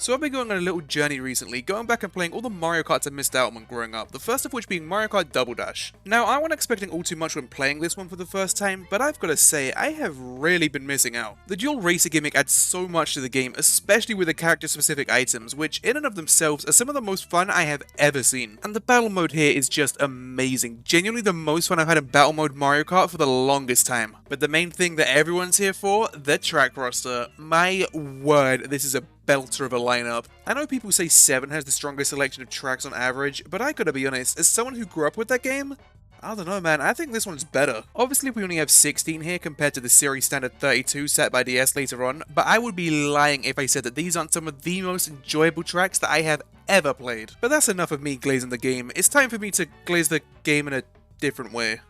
So I've been going on a little journey recently, going back and playing all the Mario Karts I missed out on when growing up, the first of which being Mario Kart Double Dash. Now, I wasn't expecting all too much when playing this one for the first time, but I've got to say, I have really been missing out. The dual racer gimmick adds so much to the game, especially with the character-specific items, which in and of themselves are some of the most fun I have ever seen. And the battle mode here is just amazing, genuinely the most fun I've had in battle mode Mario Kart for the longest time. But the main thing that everyone's here for, the track roster. My word, this is a belter of a lineup. I know people say 7 has the strongest selection of tracks on average, but I gotta be honest, as someone who grew up with that game, I don't know man, I think this one's better. Obviously we only have 16 here compared to the series standard 32 set by DS later on, but I would be lying if I said that these aren't some of the most enjoyable tracks that I have ever played. But that's enough of me glazing the game, it's time for me to glaze the game in a different way.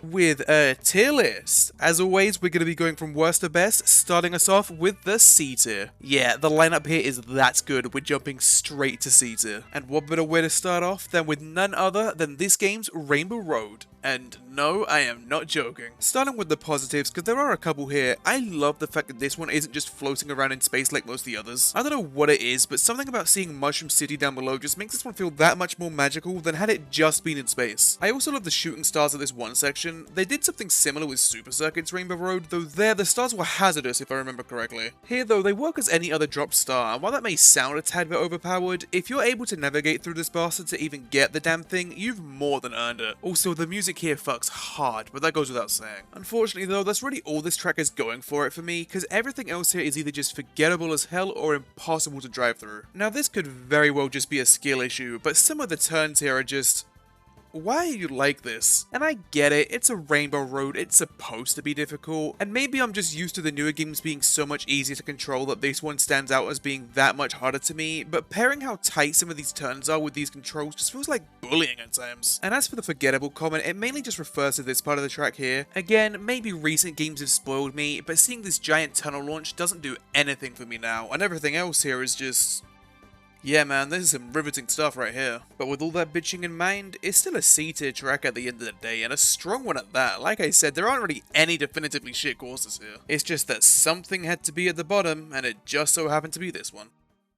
With a tier list. As always, we're going to be going from worst to best, starting us off with the C tier. Yeah, the lineup here is that good, we're jumping straight to C tier. And what better way to start off than with none other than this game's Rainbow Road. And no, I am not joking. Starting with the positives, because there are a couple here, I love the fact that this one isn't just floating around in space like most of the others. I don't know what it is, but something about seeing Mushroom City down below just makes this one feel that much more magical than had it just been in space. I also love the shooting stars of this one section. They did something similar with Super Circuit's Rainbow Road, though there the stars were hazardous if I remember correctly. Here though, they work as any other drop star, and while that may sound a tad bit overpowered, if you're able to navigate through this bastard to even get the damn thing, you've more than earned it. Also, the music here fucks hard, but that goes without saying. Unfortunately though, that's really all this track is going for it for me, because everything else here is either just forgettable as hell or impossible to drive through. Now this could very well just be a skill issue, but some of the turns here are just... why are you like this? And I get it, it's a Rainbow Road, it's supposed to be difficult, and maybe I'm just used to the newer games being so much easier to control that this one stands out as being that much harder to me, but pairing how tight some of these turns are with these controls just feels like bullying at times. And as for the forgettable comment, it mainly just refers to this part of the track here. Again, maybe recent games have spoiled me, but seeing this giant tunnel launch doesn't do anything for me now, and everything else here is just... yeah man, this is some riveting stuff right here. But with all that bitching in mind, it's still a C tier track at the end of the day, and a strong one at that. Like I said, there aren't really any definitively shit courses here. It's just that something had to be at the bottom, and it just so happened to be this one.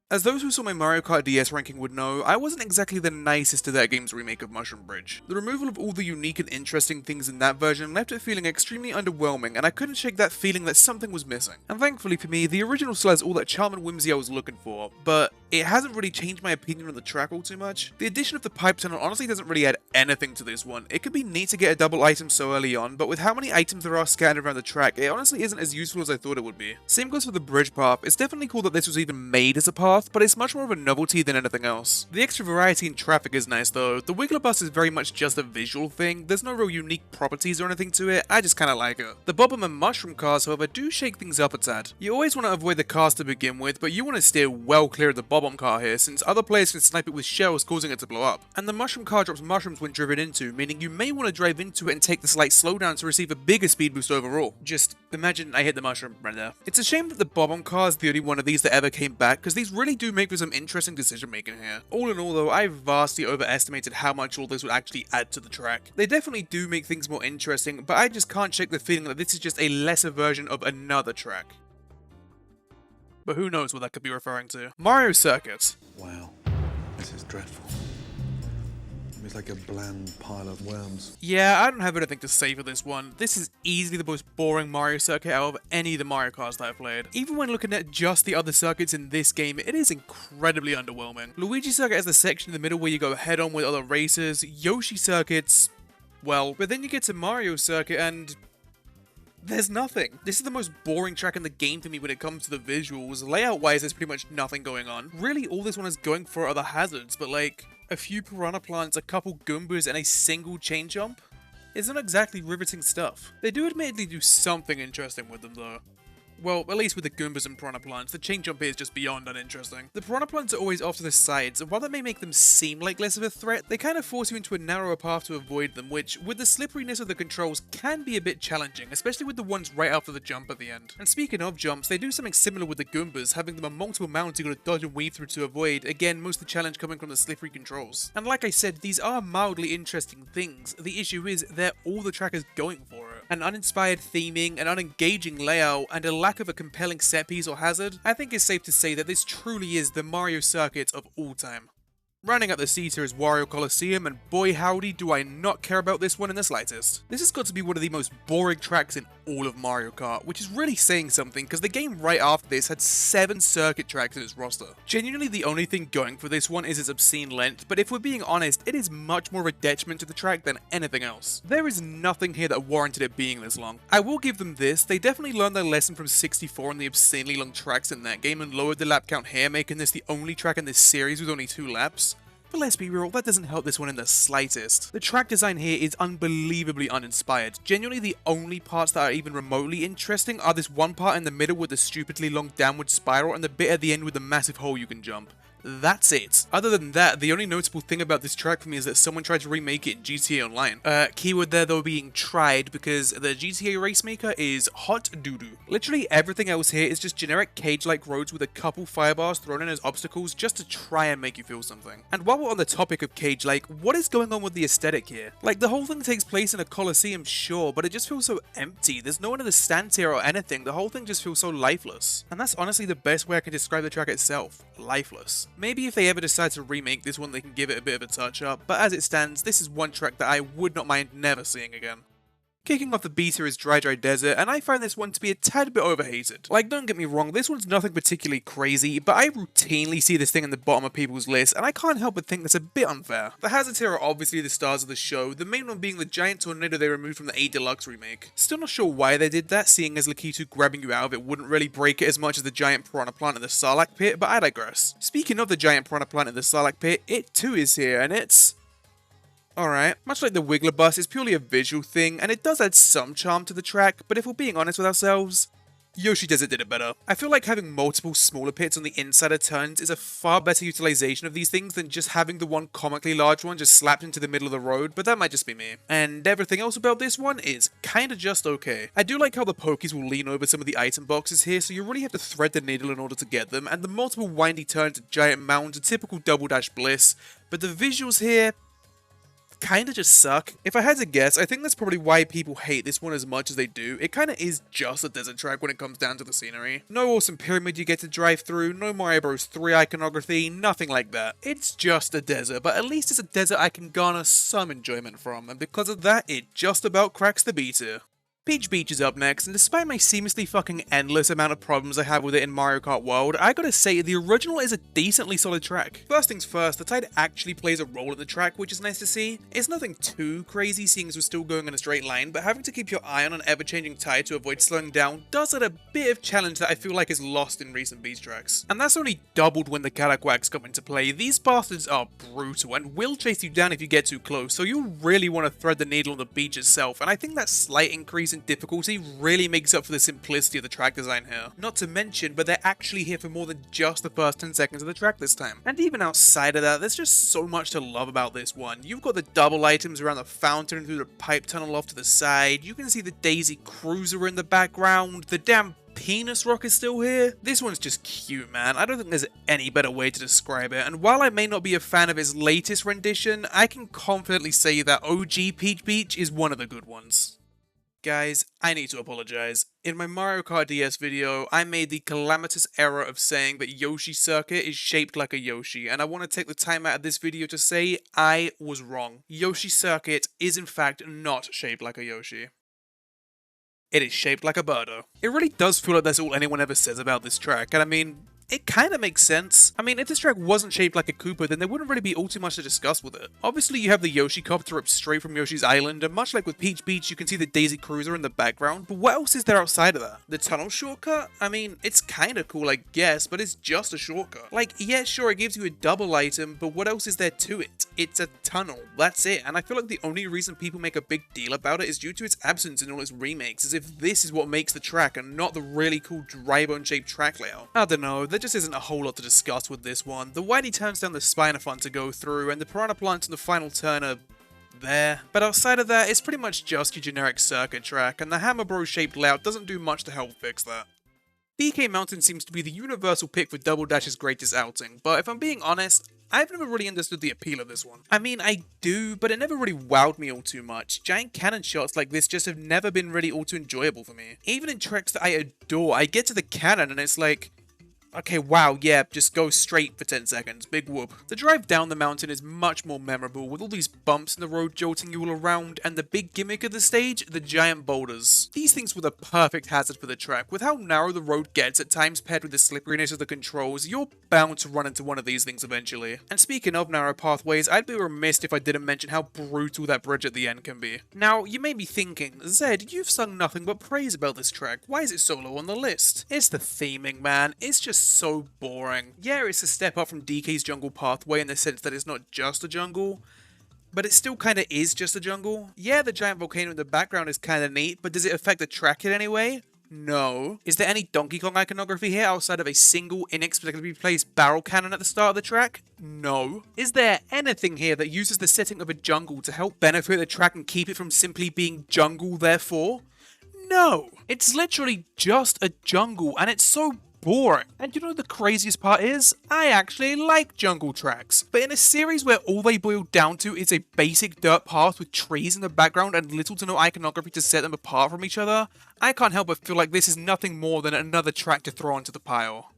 As those who saw my Mario Kart DS ranking would know, I wasn't exactly the nicest to that game's remake of Mushroom Bridge. The removal of all the unique and interesting things in that version left it feeling extremely underwhelming, and I couldn't shake that feeling that something was missing. And thankfully for me, the original still has all that charm and whimsy I was looking for, but it hasn't really changed my opinion on the track all too much. The addition of the pipe tunnel honestly doesn't really add anything to this one. It could be neat to get a double item so early on, but with how many items there are scattered around the track, it honestly isn't as useful as I thought it would be. Same goes for the bridge path. It's definitely cool that this was even made as a path, but it's much more of a novelty than anything else. The extra variety in traffic is nice though. The Wiggler bus is very much just a visual thing. There's no real unique properties or anything to it, I just kinda like it. The Bob-omb and Mushroom cars however do shake things up a tad. You always want to avoid the cars to begin with, but you want to steer well clear of the Bob-omb car here since other players can snipe it with shells causing it to blow up. And the Mushroom car drops mushrooms when driven into, meaning you may want to drive into it and take the slight slowdown to receive a bigger speed boost overall. Just imagine I hit the mushroom right there. It's a shame that the Bob-omb car is the only one of these that ever came back, because these really do make for some interesting decision making here. All in all though, I vastly overestimated how much all this would actually add to the track. They definitely do make things more interesting, but I just can't shake the feeling that this is just a lesser version of another track. But who knows what that could be referring to. Mario Circuit. Wow, this is dreadful. It's like a bland pile of worms. Yeah, I don't have anything to say for this one. This is easily the most boring Mario circuit out of any of the Mario Karts that I've played. Even when looking at just the other circuits in this game, it is incredibly underwhelming. Luigi Circuit has the section in the middle where you go head on with other racers. Yoshi Circuit's... well, but then you get to Mario Circuit and... there's nothing. This is the most boring track in the game for me when it comes to the visuals. Layout-wise, there's pretty much nothing going on. Really, all this one is going for are the hazards, but like... a few piranha plants, a couple Goombas, and a single chain jump? It's not exactly riveting stuff. They do admittedly do something interesting with them though. Well, at least with the Goombas and Piranha Plants, the chain jump here is just beyond uninteresting. The Piranha Plants are always off to the sides, and while that may make them seem like less of a threat, they kind of force you into a narrower path to avoid them, which, with the slipperiness of the controls, can be a bit challenging, especially with the ones right after the jump at the end. And speaking of jumps, they do something similar with the Goombas, having them on multiple mounts you gotta dodge and weave through to avoid, again, most of the challenge coming from the slippery controls. And like I said, these are mildly interesting things. The issue is, they're all the track is going for it. An uninspired theming, an unengaging layout, and a lack of a compelling set piece or hazard, I think it's safe to say that this truly is the Mario circuit of all time. Rounding out the C tier is Wario Coliseum, and boy howdy do I not care about this one in the slightest. This has got to be one of the most boring tracks in all of Mario Kart, which is really saying something because the game right after this had 7 circuit tracks in its roster. Genuinely the only thing going for this one is its obscene length, but if we're being honest, it is much more of a detriment to the track than anything else. There is nothing here that warranted it being this long. I will give them this, they definitely learned their lesson from 64 and the obscenely long tracks in that game and lowered the lap count here, making this the only track in this series with only 2 laps. But let's be real, that doesn't help this one in the slightest. The track design here is unbelievably uninspired. Genuinely the only parts that are even remotely interesting are this one part in the middle with the stupidly long downward spiral and the bit at the end with the massive hole you can jump. That's it. Other than that, the only notable thing about this track for me is that someone tried to remake it in GTA Online. Keyword there though being tried, because the GTA race maker is hot doo-doo. Literally everything else here is just generic cage-like roads with a couple firebars thrown in as obstacles just to try and make you feel something. And while we're on the topic of cage-like, what is going on with the aesthetic here? Like, the whole thing takes place in a coliseum, sure, but it just feels so empty. There's no one in the stands here or anything. The whole thing just feels so lifeless. And that's honestly the best way I can describe the track itself. Lifeless. Maybe if they ever decide to remake this one, they can give it a bit of a touch up, but as it stands, this is one track that I would not mind never seeing again. Kicking off the beta is Dry Dry Desert, and I find this one to be a tad bit overhated. Like, don't get me wrong, this one's nothing particularly crazy, but I routinely see this thing in the bottom of people's lists, and I can't help but think that's a bit unfair. The hazards here are obviously the stars of the show, the main one being the giant tornado they removed from the A Deluxe remake. Still not sure why they did that, seeing as Lakitu grabbing you out of it wouldn't really break it as much as the giant piranha plant in the Sarlacc pit, but I digress. Speaking of the giant piranha plant in the Sarlacc pit, it too is here, and it's alright. Much like the Wiggler bus, it's purely a visual thing, and it does add some charm to the track, but if we're being honest with ourselves, Yoshi Desert did it better. I feel like having multiple smaller pits on the inside of turns is a far better utilization of these things than just having the one comically large one just slapped into the middle of the road, but that might just be me. And everything else about this one is kinda just okay. I do like how the pokies will lean over some of the item boxes here, so you really have to thread the needle in order to get them, and the multiple windy turns and giant mounds are typical double dash bliss, but the visuals here kinda just suck. If I had to guess, I think that's probably why people hate this one as much as they do. It kinda is just a desert track when it comes down to the scenery. No awesome pyramid you get to drive through, no Mario Bros 3 iconography, nothing like that. It's just a desert, but at least it's a desert I can garner some enjoyment from, and because of that, it just about cracks the B tier. Peach Beach is up next, and despite my seamlessly fucking endless amount of problems I have with it in Mario Kart World, I gotta say, the original is a decently solid track. First things first, the tide actually plays a role in the track, which is nice to see. It's nothing too crazy, seeing as we're still going in a straight line, but having to keep your eye on an ever-changing tide to avoid slowing down does add a bit of challenge that I feel like is lost in recent beach tracks. And that's only doubled when the Caraquacks come into play. These bastards are brutal, and will chase you down if you get too close, so you'll really want to thread the needle on the beach itself, and I think that slight increase in difficulty really makes up for the simplicity of the track design here. Not to mention, but they're actually here for more than just the first 10 seconds of the track this time. And even outside of that, there's just so much to love about this one. You've got the double items around the fountain and through the pipe tunnel off to the side, you can see the Daisy Cruiser in the background, the damn penis rock is still here. This one's just cute, man. I don't think there's any better way to describe it, and while I may not be a fan of its latest rendition, I can confidently say that OG Peach Beach is one of the good ones. Guys, I need to apologize. In my Mario Kart DS video, I made the calamitous error of saying that Yoshi Circuit is shaped like a Yoshi, and I want to take the time out of this video to say I was wrong. Yoshi Circuit is in fact not shaped like a Yoshi. It is shaped like a birdo. It really does feel like that's all anyone ever says about this track, and I mean, it kinda makes sense. I mean, if this track wasn't shaped like a Koopa, then there wouldn't really be all too much to discuss with it. Obviously, you have the Yoshi Copter up straight from Yoshi's Island, and much like with Peach Beach, you can see the Daisy Cruiser in the background, but what else is there outside of that? The tunnel shortcut? I mean, it's kinda cool, I guess, but it's just a shortcut. Like, yeah, sure, it gives you a double item, but what else is there to it? It's a tunnel, that's it, and I feel like the only reason people make a big deal about it is due to its absence in all its remakes, as if this is what makes the track and not the really cool dry bone shaped track layout. I don't know, there just isn't a whole lot to discuss with this one. The windy turns down the spine are fun to go through, and the piranha plants in the final turn are there. But outside of that, it's pretty much just your generic circuit track, and the Hammer Bros shaped layout doesn't do much to help fix that. DK Mountain seems to be the universal pick for Double Dash's greatest outing, but if I'm being honest, I've never really understood the appeal of this one. I mean, I do, but it never really wowed me all too much. Giant cannon shots like this just have never been really all too enjoyable for me. Even in tracks that I adore, I get to the cannon and it's like, okay, wow, yeah, just go straight for 10 seconds, big whoop. The drive down the mountain is much more memorable, with all these bumps in the road jolting you all around, and the big gimmick of the stage, the giant boulders. These things were the perfect hazard for the track. With how narrow the road gets at times paired with the slipperiness of the controls, you're bound to run into one of these things eventually. And speaking of narrow pathways, I'd be remiss if I didn't mention how brutal that bridge at the end can be. Now, you may be thinking, Zed, you've sung nothing but praise about this track, why is it so low on the list? It's the theming, man, it's just so boring. Yeah, it's a step up from DK's jungle pathway in the sense that it's not just a jungle, but it still kinda is just a jungle. Yeah, the giant volcano in the background is kinda neat, but does it affect the track in any way? No. Is there any Donkey Kong iconography here outside of a single inexplicably placed barrel cannon at the start of the track? No. Is there anything here that uses the setting of a jungle to help benefit the track and keep it from simply being jungle therefore? No. It's literally just a jungle and it's so boring. And you know the craziest part is? I actually like jungle tracks. But in a series where all they boil down to is a basic dirt path with trees in the background and little to no iconography to set them apart from each other, I can't help but feel like this is nothing more than another track to throw onto the pile.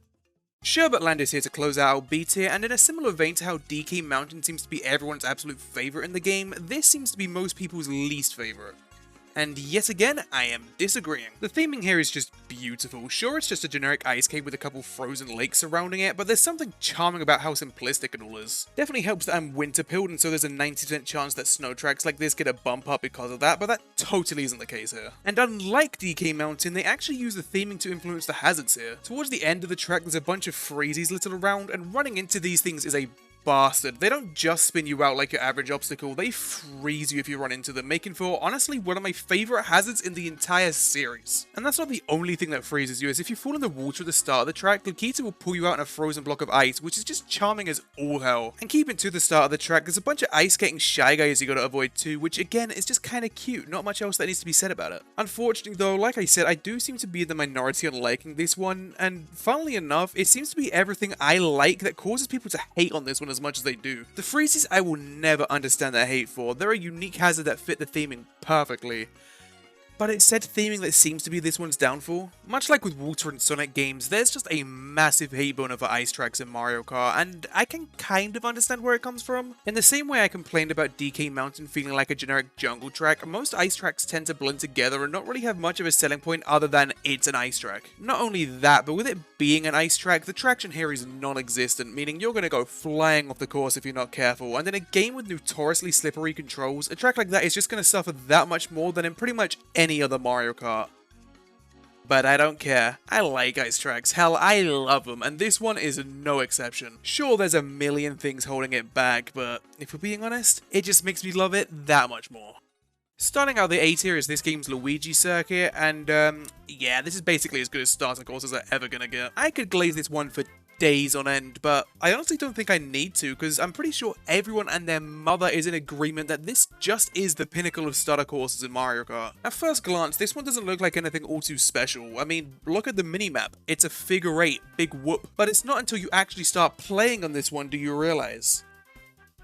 Sherbetland is here to close out our beat here, and in a similar vein to how DK Mountain seems to be everyone's absolute favourite in the game, this seems to be most people's least favourite. And yet again, I am disagreeing. The theming here is just beautiful. Sure, it's just a generic ice cave with a couple frozen lakes surrounding it, but there's something charming about how simplistic it all is. Definitely helps that I'm winter-pilled, and so there's a 90% chance that snow tracks like this get a bump up because of that, but that totally isn't the case here. And unlike DK Mountain, they actually use the theming to influence the hazards here. Towards the end of the track, there's a bunch of freezies littered around, and running into these things is a bastard. They don't just spin you out like your average obstacle, they freeze you if you run into them, making for, honestly, one of my favourite hazards in the entire series. And that's not the only thing that freezes you, as if you fall in the water at the start of the track, Lakita will pull you out in a frozen block of ice, which is just charming as all hell. And keeping to the start of the track, there's a bunch of ice skating shy guys you gotta avoid too, which again is just kinda cute, not much else that needs to be said about it. Unfortunately though, like I said, I do seem to be in the minority on liking this one, and funnily enough, it seems to be everything I like that causes people to hate on this one as much as they do. The freezes I will never understand their hate for. They're a unique hazard that fit the theming perfectly. But it's said theming that seems to be this one's downfall. Much like with Water and Sonic games, there's just a massive hate boner for ice tracks in Mario Kart, and I can kind of understand where it comes from. In the same way I complained about DK Mountain feeling like a generic jungle track, most ice tracks tend to blend together and not really have much of a selling point other than it's an ice track. Not only that, but with it being an ice track, the traction here is non-existent, meaning you're going to go flying off the course if you're not careful, and in a game with notoriously slippery controls, a track like that is just going to suffer that much more than in pretty much any other Mario Kart. But I don't care. I like ice tracks. Hell, I love them, and this one is no exception. Sure, there's a million things holding it back, but if we're being honest, it just makes me love it that much more. Starting out the A tier is this game's Luigi circuit, and yeah, this is basically as good a starter course as I'm ever gonna get. I could glaze this one for days on end, but I honestly don't think I need to, because I'm pretty sure everyone and their mother is in agreement that this just is the pinnacle of starter courses in Mario Kart. At first glance, this one doesn't look like anything all too special. I mean, look at the minimap. It's a figure 8, big whoop. But it's not until you actually start playing on this one do you realize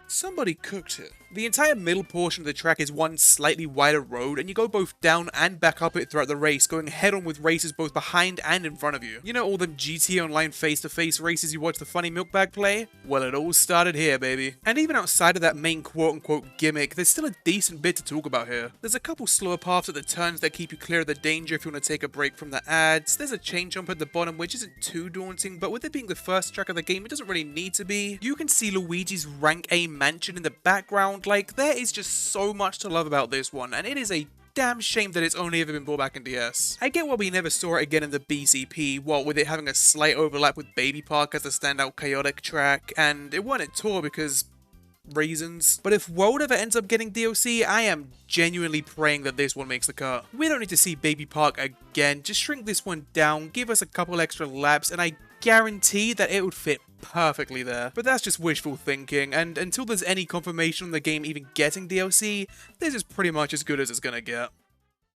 somebody cooked it. The entire middle portion of the track is one slightly wider road, and you go both down and back up it throughout the race, going head on with racers both behind and in front of you. You know all them GTA Online face-to-face races you watch the funny milk bag play? Well, it all started here, baby. And even outside of that main quote-unquote gimmick, there's still a decent bit to talk about here. There's a couple slower paths at the turns that keep you clear of the danger if you want to take a break from the ads. There's a chain jump at the bottom which isn't too daunting, but with it being the first track of the game, it doesn't really need to be. You can see Luigi's rank A mansion in the background. Like, there is just so much to love about this one, and it is a damn shame that it's only ever been brought back in DS. I get why we never saw it again in the BCP, what with it having a slight overlap with Baby Park as a standout chaotic track, and it wasn't Tour because reasons. But if World ever ends up getting DLC, I am genuinely praying that this one makes the cut. We don't need to see Baby Park again, just shrink this one down, give us a couple extra laps, and I guarantee that it would fit perfectly there. But that's just wishful thinking, and until there's any confirmation on the game even getting DLC, this is pretty much as good as it's gonna get.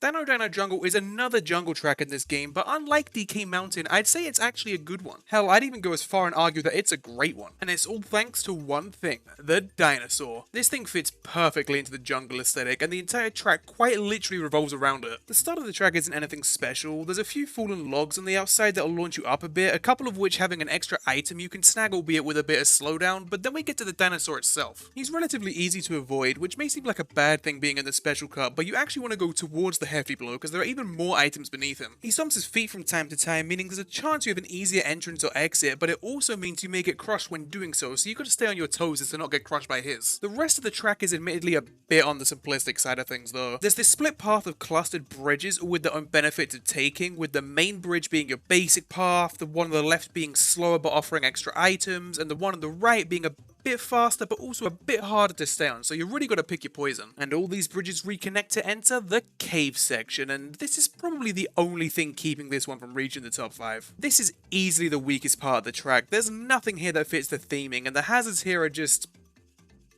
Dino Dino Jungle is another jungle track in this game, but unlike DK Mountain, I'd say it's actually a good one. Hell, I'd even go as far and argue that it's a great one. And it's all thanks to one thing, the dinosaur. This thing fits perfectly into the jungle aesthetic, and the entire track quite literally revolves around it. The start of the track isn't anything special, there's a few fallen logs on the outside that'll launch you up a bit, a couple of which having an extra item you can snag, albeit with a bit of slowdown, but then we get to the dinosaur itself. He's relatively easy to avoid, which may seem like a bad thing being in the special cut, but you actually want to go towards the hefty blow because there are even more items beneath him. He stomps his feet from time to time, meaning there's a chance you have an easier entrance or exit, but it also means you may get crushed when doing so you gotta stay on your toes as to not get crushed by his. The rest of the track is admittedly a bit on the simplistic side of things though. There's this split path of clustered bridges all with their own benefit to taking, with the main bridge being your basic path, the one on the left being slower but offering extra items, and the one on the right being a bit faster but also a bit harder to stay on, so you really gotta pick your poison. And all these bridges reconnect to enter the cave section, and this is probably the only thing keeping this one from reaching the top 5. This is easily the weakest part of the track. There's nothing here that fits the theming, and the hazards here are just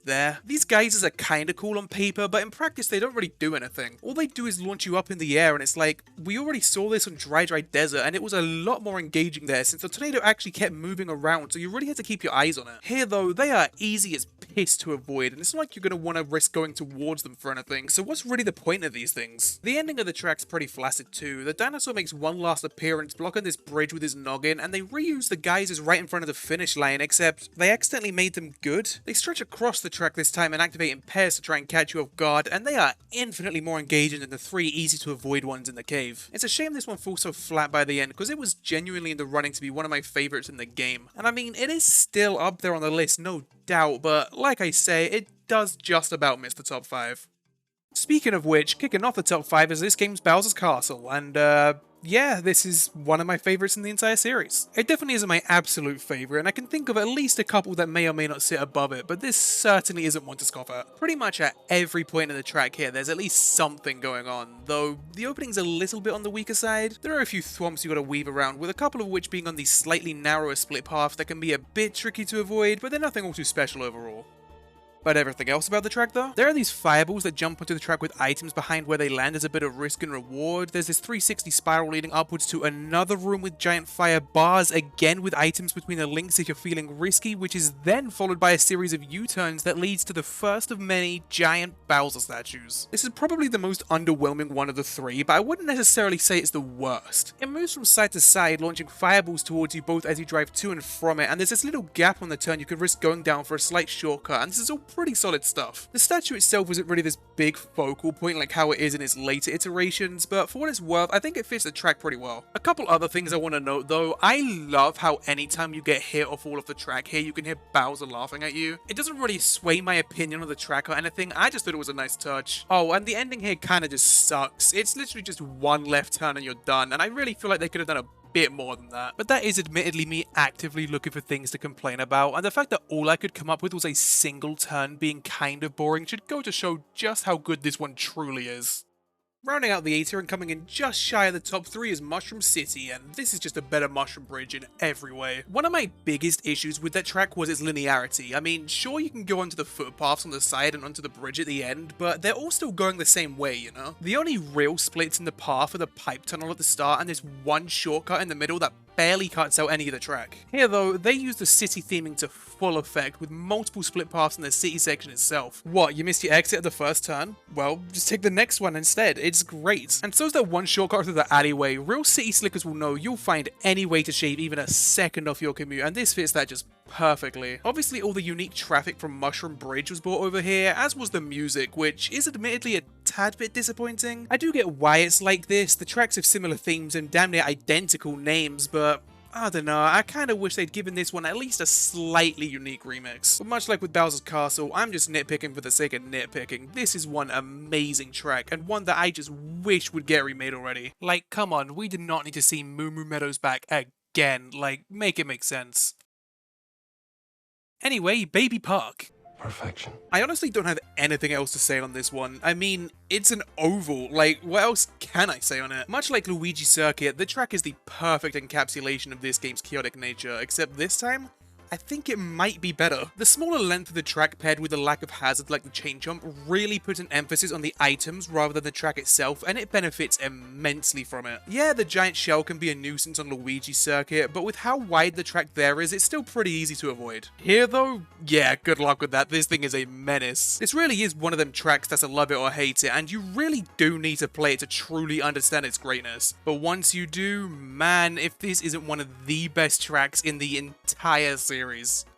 there. These geysers are kinda cool on paper, but in practice they don't really do anything. All they do is launch you up in the air, and it's like, we already saw this on Dry Desert, and it was a lot more engaging there since the tornado actually kept moving around, so you really had to keep your eyes on it. Here though, they are easy as piss to avoid, and it's not like you're gonna want to risk going towards them for anything, so what's really the point of these things? The ending of the track's pretty flaccid too. The dinosaur makes one last appearance blocking this bridge with his noggin, and they reuse the geysers right in front of the finish line, except they accidentally made them good. They stretch across the track this time and activate in pairs to try and catch you off guard, and they are infinitely more engaging than the 3 easy to avoid ones in the cave. It's a shame this one falls so flat by the end, because it was genuinely in the running to be one of my favourites in the game. And I mean, it is still up there on the list, no doubt, but like I say, it does just about miss the top 5. Speaking of which, kicking off the top 5 is this game's Bowser's Castle, and yeah, this is one of my favourites in the entire series. It definitely isn't my absolute favourite, and I can think of at least a couple that may or may not sit above it, but this certainly isn't one to scoff at. Pretty much at every point in the track here, there's at least something going on, though the opening's a little bit on the weaker side. There are a few thwomps you gotta weave around, with a couple of which being on the slightly narrower split path that can be a bit tricky to avoid, but they're nothing all too special overall. But everything else about the track though? There are these fireballs that jump onto the track with items behind where they land as a bit of risk and reward. There's this 360 spiral leading upwards to another room with giant fire bars, again with items between the links if you're feeling risky, which is then followed by a series of U-turns that leads to the first of many giant Bowser statues. This is probably the most underwhelming one of the 3, but I wouldn't necessarily say it's the worst. It moves from side to side, launching fireballs towards you both as you drive to and from it, and there's this little gap on the turn you could risk going down for a slight shortcut, and this is all pretty solid stuff. The statue itself isn't really this big focal point like how it is in its later iterations, but for what it's worth, I think it fits the track pretty well. A couple other things I want to note though, I love how anytime you get hit or fall off the track here, you can hear Bowser laughing at you. It doesn't really sway my opinion of the track or anything, I just thought it was a nice touch. Oh, and the ending here kinda just sucks. It's literally just one left turn and you're done, and I really feel like they could have done a bit more than that. But that is admittedly me actively looking for things to complain about, and the fact that all I could come up with was a single turn being kind of boring should go to show just how good this one truly is. Rounding out the A tier and coming in just shy of the top 3 is Mushroom City, and this is just a better Mushroom Bridge in every way. One of my biggest issues with that track was its linearity. I mean, sure you can go onto the footpaths on the side and onto the bridge at the end, but they're all still going the same way, you know? The only real splits in the path are the pipe tunnel at the start and this one shortcut in the middle that barely cuts out any of the track. Here though, they use the city theming to full effect with multiple split paths in the city section itself. What, you missed your exit at the first turn? Well, just take the next one instead, it's great. And so's that one shortcut through the alleyway. Real city slickers will know you'll find any way to shave even a second off your commute, and this fits that just perfectly. Obviously all the unique traffic from Mushroom Bridge was brought over here, as was the music, which is admittedly a tad bit disappointing. I do get why it's like this, the tracks have similar themes and damn near identical names, but I don't know, I kinda wish they'd given this one at least a slightly unique remix. But much like with Bowser's Castle, I'm just nitpicking for the sake of nitpicking. This is one amazing track, and one that I just wish would get remade already. Like, come on, we did not need to see Moo Moo Meadows back again, like, make it make sense. Anyway, Baby Park. Perfection. I honestly don't have anything else to say on this one. I mean, it's an oval, like, what else can I say on it? Much like Luigi Circuit, the track is the perfect encapsulation of this game's chaotic nature, except this time, I think it might be better. The smaller length of the track paired with the lack of hazard like the chain jump really put an emphasis on the items rather than the track itself, and it benefits immensely from it. Yeah, the giant shell can be a nuisance on Luigi's circuit, but with how wide the track there is, it's still pretty easy to avoid. Here though, yeah, good luck with that. This thing is a menace. This really is one of them tracks that's a love it or hate it, and you really do need to play it to truly understand its greatness. But once you do, man, if this isn't one of the best tracks in the entire series.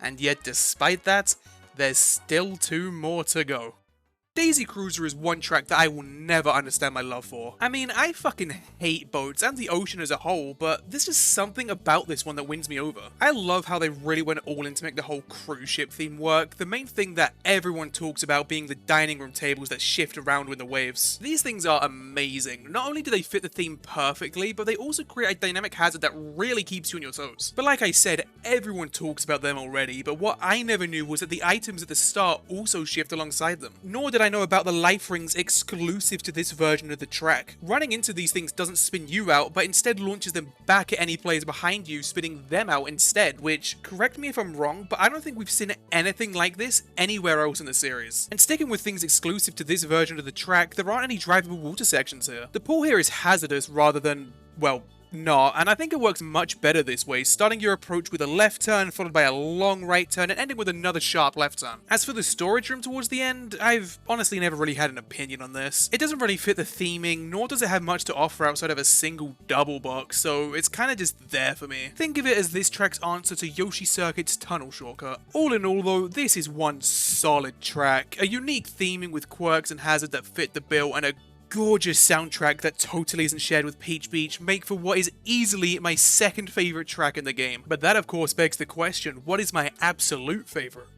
And yet, despite that, there's still 2 more to go. Daisy Cruiser is one track that I will never understand my love for. I mean, I fucking hate boats and the ocean as a whole, but there's just something about this one that wins me over. I love how they really went all in to make the whole cruise ship theme work, the main thing that everyone talks about being the dining room tables that shift around with the waves. These things are amazing. Not only do they fit the theme perfectly, but they also create a dynamic hazard that really keeps you on your toes. But like I said, everyone talks about them already, but what I never knew was that the items at the start also shift alongside them. Nor did I know about the life rings exclusive to this version of the track. Running into these things doesn't spin you out, but instead launches them back at any players behind you, spinning them out instead, which, correct me if I'm wrong, but I don't think we've seen anything like this anywhere else in the series. And sticking with things exclusive to this version of the track, there aren't any drivable water sections here. The pool here is hazardous rather than, well, not, and I think it works much better this way, starting your approach with a left turn followed by a long right turn and ending with another sharp left turn. As for the storage room towards the end, I've honestly never really had an opinion on this. It doesn't really fit the theming, nor does it have much to offer outside of a single double box, so it's kinda just there for me. Think of it as this track's answer to Yoshi Circuit's tunnel shortcut. All in all though, this is one solid track, a unique theming with quirks and hazard that fit the bill, and a gorgeous soundtrack that totally isn't shared with Peach Beach make for what is easily my second favourite track in the game. But that of course begs the question, what is my absolute favourite?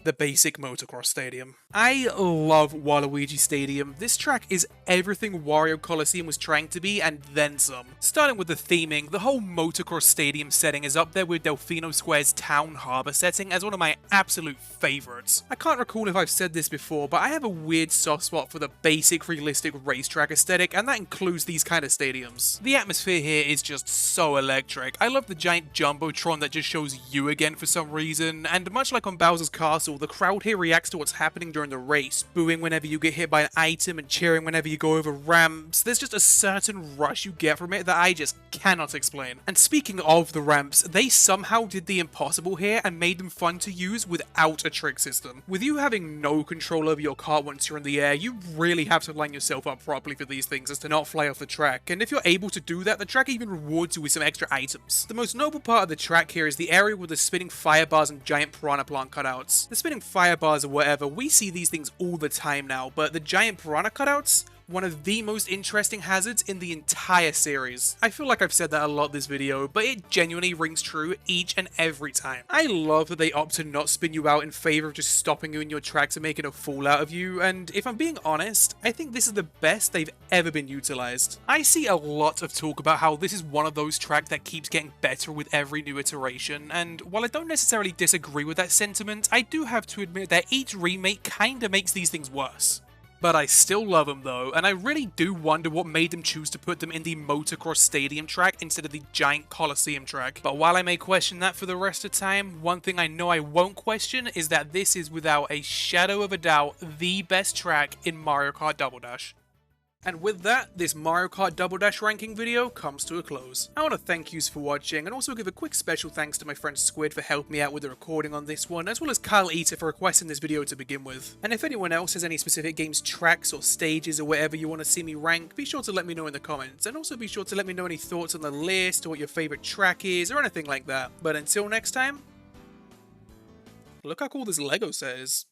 The basic motocross stadium. I love Waluigi Stadium. This track is everything Wario Coliseum was trying to be and then some. Starting with the theming, the whole motocross stadium setting is up there with Delfino Square's Town Harbour setting as one of my absolute favourites. I can't recall if I've said this before, but I have a weird soft spot for the basic realistic racetrack aesthetic, and that includes these kind of stadiums. The atmosphere here is just so electric. I love the giant Jumbotron that just shows you again for some reason, and much like on Bowser's Castle, the crowd here reacts to what's happening during the race, booing whenever you get hit by an item and cheering whenever you go over ramps. There's just a certain rush you get from it that I just cannot explain. And speaking of the ramps, they somehow did the impossible here and made them fun to use without a trick system. With you having no control over your car once you're in the air, you really have to line yourself up properly for these things as to not fly off the track, and if you're able to do that, the track even rewards you with some extra items. The most noble part of the track here is the area with the spinning fire bars and giant piranha plant cutouts. The spinning fire bars or whatever, we see these things all the time now, but the giant piranha cutouts? One of the most interesting hazards in the entire series. I feel like I've said that a lot this video, but it genuinely rings true each and every time. I love that they opt to not spin you out in favor of just stopping you in your tracks and making a fool out of you, and if I'm being honest, I think this is the best they've ever been utilized. I see a lot of talk about how this is one of those tracks that keeps getting better with every new iteration, and while I don't necessarily disagree with that sentiment, I do have to admit that each remake kinda makes these things worse. But I still love them though, and I really do wonder what made them choose to put them in the motocross stadium track instead of the giant Coliseum track. But while I may question that for the rest of time, one thing I know I won't question is that this is without a shadow of a doubt the best track in Mario Kart Double Dash. And with that, this Mario Kart Double Dash ranking video comes to a close. I want to thank you for watching, and also give a quick special thanks to my friend Squid for helping me out with the recording on this one, as well as Kyle Eater for requesting this video to begin with. And if anyone else has any specific games tracks or stages or whatever you want to see me rank, be sure to let me know in the comments, and also be sure to let me know any thoughts on the list, or what your favourite track is, or anything like that. But until next time, look how cool this Lego set is.